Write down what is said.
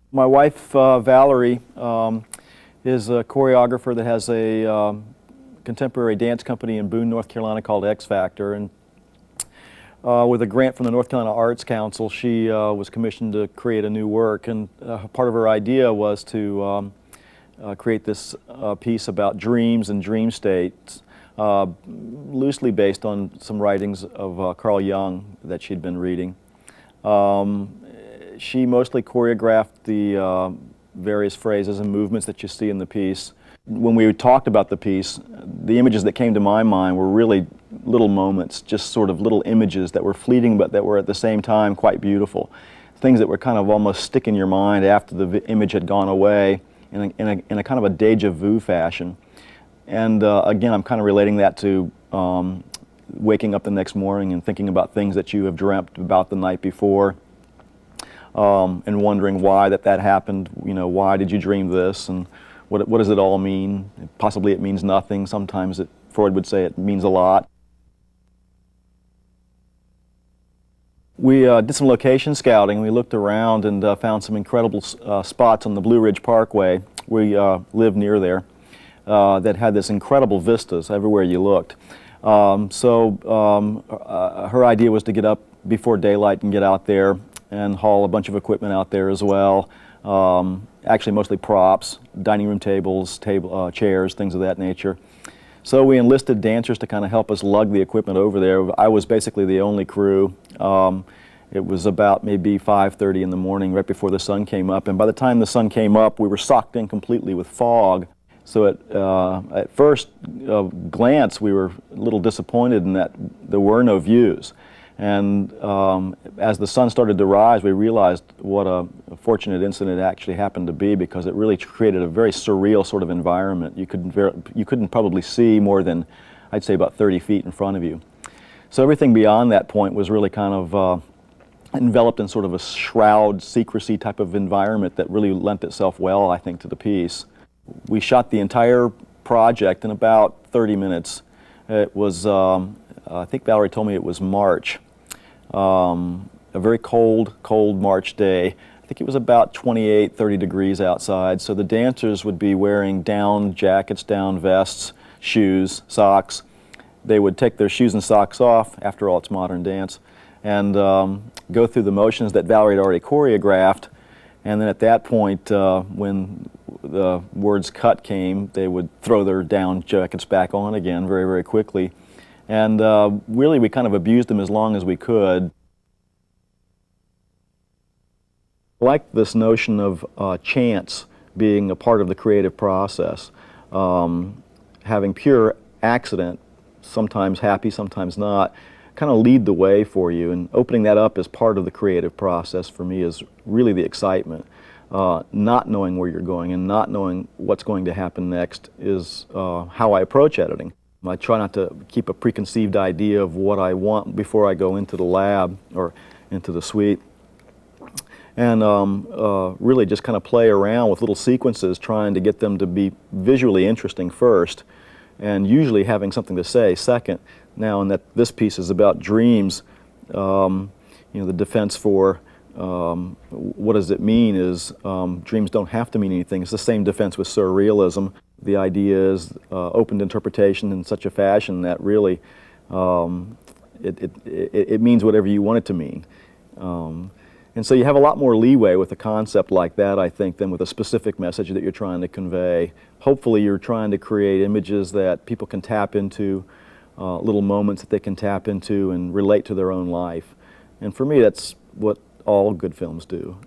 My wife, Valerie, is a choreographer that has a contemporary dance company in Boone, North Carolina called X Factor. And with a grant from the North Carolina Arts Council, she was commissioned to create a new work. And part of her idea was to create this piece about dreams and dream states, loosely based on some writings of Carl Jung that she'd been reading. She mostly choreographed the various phrases and movements that you see in the piece. When we talked about the piece, the images that came to my mind were really little moments, just sort of little images that were fleeting but that were at the same time quite beautiful. Things that were kind of almost stick in your mind after the image had gone away in a kind of a deja vu fashion. And again, I'm kind of relating that to waking up the next morning and thinking about things that you have dreamt about the night before. And wondering why that happened, you know, why did you dream this, and what does it all mean? Possibly it means nothing. Sometimes Freud would say it means a lot. We did some location scouting. We looked around and found some incredible spots on the Blue Ridge Parkway. We live near there that had this incredible vistas everywhere you looked. Her idea was to get up before daylight and get out there and haul a bunch of equipment out there as well. Actually mostly props, dining room tables, chairs, things of that nature. So we enlisted dancers to kind of help us lug the equipment over there. I was basically the only crew. It was about maybe 5:30 in the morning, right before the sun came up, and by the time the sun came up we were socked in completely with fog. So at first glance we were a little disappointed in that there were no views. And as the sun started to rise, we realized what a fortunate incident it actually happened to be, because it really created a very surreal sort of environment. You couldn't probably see more than, I'd say, about 30 feet in front of you. So everything beyond that point was really kind of enveloped in sort of a shroud, secrecy type of environment that really lent itself well, I think, to the piece. We shot the entire project in about 30 minutes. It was, I think Valerie told me it was March. A very cold March day. I think it was about 28, 30 degrees outside, so the dancers would be wearing down jackets, down vests, shoes, socks. They would take their shoes and socks off, after all it's modern dance, and go through the motions that Valerie had already choreographed, and then at that point, when the words cut came, they would throw their down jackets back on again very, very quickly. And really, we kind of abused them as long as we could. I like this notion of chance being a part of the creative process. Having pure accident, sometimes happy, sometimes not, kind of lead the way for you. And opening that up as part of the creative process for me is really the excitement. Not knowing where you're going and not knowing what's going to happen next is how I approach editing. I try not to keep a preconceived idea of what I want before I go into the lab or into the suite, and really just kind of play around with little sequences, trying to get them to be visually interesting first, and usually having something to say second. Now, in that this piece is about dreams, you know, the defense for what does it mean is dreams don't have to mean anything. It's the same defense with surrealism. The idea is open to interpretation in such a fashion that really it means whatever you want it to mean. And so you have a lot more leeway with a concept like that, I think, than with a specific message that you're trying to convey. Hopefully you're trying to create images that people can tap into, little moments that they can tap into and relate to their own life. And for me, that's what all good films do.